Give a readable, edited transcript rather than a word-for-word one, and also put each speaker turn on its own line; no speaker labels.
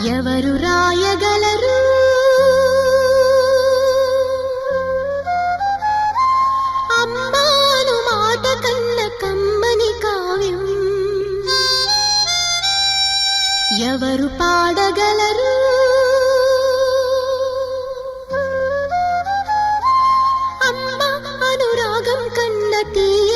ఎవరు రాయగలరు అమ్మాను మాట కన్న కమ్మని కావ్యం ఎవరు పాడగలరు అమ్మ అనురాగం కన్న తీయ